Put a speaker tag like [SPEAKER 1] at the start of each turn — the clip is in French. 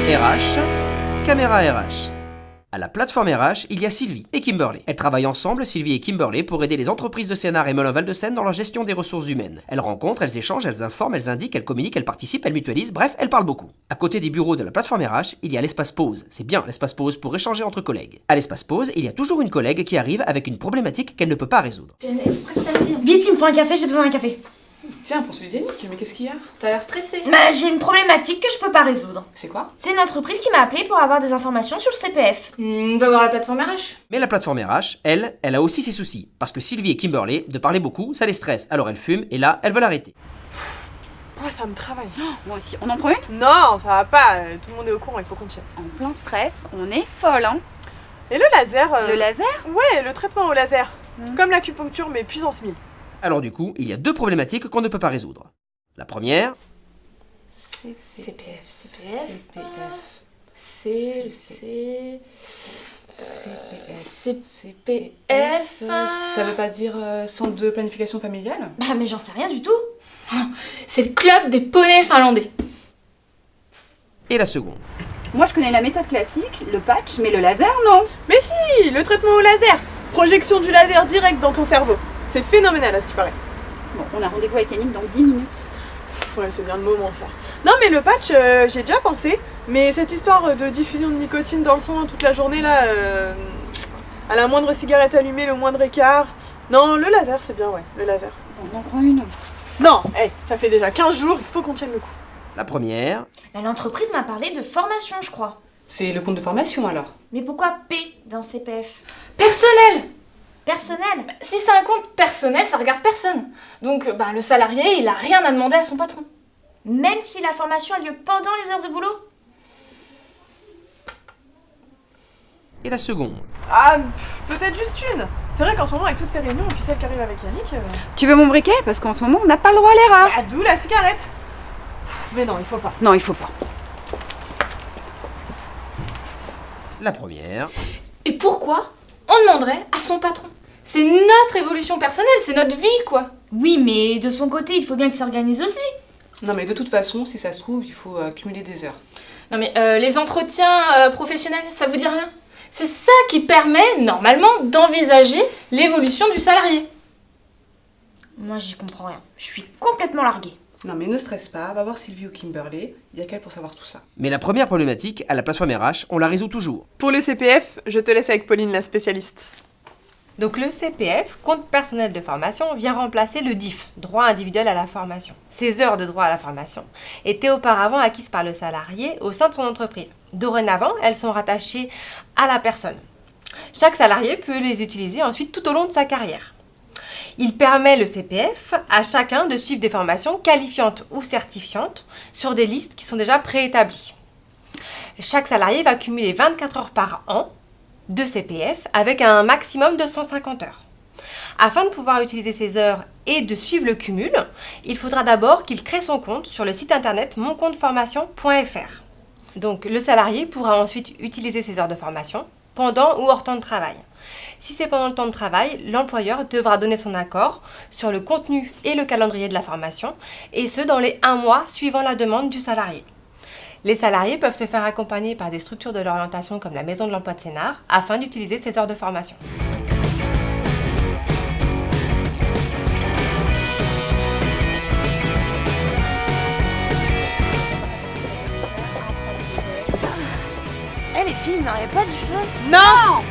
[SPEAKER 1] RH, caméra RH. À la plateforme RH, il y a Sylvie et Kimberly. Elles travaillent ensemble, Sylvie et Kimberly, pour aider les entreprises de Sénart et Melun-Val de Seine dans leur gestion des ressources humaines. Elles rencontrent, elles échangent, elles informent, elles indiquent, elles communiquent, elles participent, elles mutualisent, bref, elles parlent beaucoup. À côté des bureaux de la plateforme RH, il y a l'espace pause. C'est bien l'espace pause pour échanger entre collègues. À l'espace pause, il y a toujours une collègue qui arrive avec une problématique qu'elle ne peut pas résoudre.
[SPEAKER 2] Vite, il me faut un café, j'ai besoin d'un café.
[SPEAKER 3] Tiens, poursuis Yannick, mais qu'est-ce qu'il y a?
[SPEAKER 4] T'as l'air stressée.
[SPEAKER 2] Bah, j'ai une problématique que je peux pas résoudre.
[SPEAKER 3] C'est quoi?
[SPEAKER 2] C'est une entreprise qui m'a appelé pour avoir des informations sur le CPF.
[SPEAKER 4] Va voir la plateforme RH.
[SPEAKER 1] Mais la plateforme RH, elle a aussi ses soucis. Parce que Sylvie et Kimberly, de parler beaucoup, ça les stresse. Alors elles fument et là, elles veulent arrêter.
[SPEAKER 5] Oh, ça me travaille.
[SPEAKER 6] Moi aussi. On en prend une?
[SPEAKER 5] Non, ça va pas. Tout le monde est au courant, il faut qu'on tienne.
[SPEAKER 6] En plein stress, on est folle, hein.
[SPEAKER 5] Et le laser
[SPEAKER 6] Le laser?
[SPEAKER 5] Ouais, le traitement au laser. Comme l'acupuncture, mais puissance 1000.
[SPEAKER 1] Alors du coup, il y a deux problématiques qu'on ne peut pas résoudre. La première,
[SPEAKER 4] CPF. CPF.
[SPEAKER 3] Ça veut pas dire centre de planification familiale?
[SPEAKER 2] Bah, mais j'en sais rien du tout.
[SPEAKER 4] C'est le club des poneys finlandais.
[SPEAKER 1] et la seconde.
[SPEAKER 6] Moi, je connais la méthode classique, le patch, mais le laser, non.
[SPEAKER 5] Mais si, le traitement au laser. Projection du laser direct dans ton cerveau. C'est phénoménal à ce qui paraît.
[SPEAKER 6] Bon, on a rendez-vous avec Yannick dans 10 minutes.
[SPEAKER 5] Ouais, c'est bien le moment ça. Non mais le patch, j'ai déjà pensé, mais cette histoire de diffusion de nicotine dans le sang toute la journée là, à la moindre cigarette allumée, le moindre écart. Non, le laser c'est bien, ouais, le laser.
[SPEAKER 6] On en prend une.
[SPEAKER 5] Non, ça fait déjà 15 jours, il faut qu'on tienne le coup.
[SPEAKER 1] La première,
[SPEAKER 2] Bah, l'entreprise m'a parlé de formation, je crois.
[SPEAKER 3] C'est le compte de formation alors?
[SPEAKER 2] Mais pourquoi P dans CPF?
[SPEAKER 4] Personnel.
[SPEAKER 2] Personnel.
[SPEAKER 4] Si c'est un compte personnel, ça regarde personne. Donc le salarié, il a rien à demander à son patron.
[SPEAKER 2] Même si la formation a lieu pendant les heures de boulot?
[SPEAKER 1] et la seconde.
[SPEAKER 5] Ah, peut-être juste une. C'est vrai qu'en ce moment avec toutes ces réunions, et puis celle qui arrive avec Yannick...
[SPEAKER 6] Tu veux mon briquet? Parce qu'en ce moment, on n'a pas le droit à l'erreur.
[SPEAKER 5] Bah, d'où la cigarette. Mais non, il faut pas.
[SPEAKER 6] Non, il faut pas.
[SPEAKER 1] La première,
[SPEAKER 4] Et pourquoi on demanderait à son patron? C'est notre évolution personnelle, c'est notre vie, quoi.
[SPEAKER 2] Oui, mais de son côté, il faut bien qu'il s'organise aussi.
[SPEAKER 3] Non mais de toute façon, si ça se trouve, il faut cumuler des heures.
[SPEAKER 4] Non mais les entretiens professionnels, ça vous dit rien? C'est ça qui permet, normalement, d'envisager l'évolution du salarié.
[SPEAKER 2] Moi, j'y comprends rien. Je suis complètement larguée.
[SPEAKER 3] Non mais ne stresse pas, va voir Sylvie ou Kimberly, il y a qu'elle pour savoir tout ça.
[SPEAKER 1] mais la première problématique, à la plateforme RH, on la résout toujours.
[SPEAKER 5] Pour le CPF, je te laisse avec Pauline, la spécialiste.
[SPEAKER 7] Donc le CPF, compte personnel de formation, vient remplacer le DIF, droit individuel à la formation. Ces heures de droit à la formation étaient auparavant acquises par le salarié au sein de son entreprise. Dorénavant, elles sont rattachées à la personne. Chaque salarié peut les utiliser ensuite tout au long de sa carrière. Il permet le CPF à chacun de suivre des formations qualifiantes ou certifiantes sur des listes qui sont déjà préétablies. Chaque salarié va cumuler 24 heures par an de CPF avec un maximum de 150 heures. Afin de pouvoir utiliser ces heures et de suivre le cumul, il faudra d'abord qu'il crée son compte sur le site internet moncompteformation.fr. Donc le salarié pourra ensuite utiliser ces heures de formation pendant ou hors temps de travail. Si c'est pendant le temps de travail, l'employeur devra donner son accord sur le contenu et le calendrier de la formation, et ce dans les 1 mois suivant la demande du salarié. Les salariés peuvent se faire accompagner par des structures de l'orientation comme la Maison de l'Emploi de Sénart afin d'utiliser ces heures de formation.
[SPEAKER 2] Eh les filles, vous n'auriez pas du feu?
[SPEAKER 5] Non!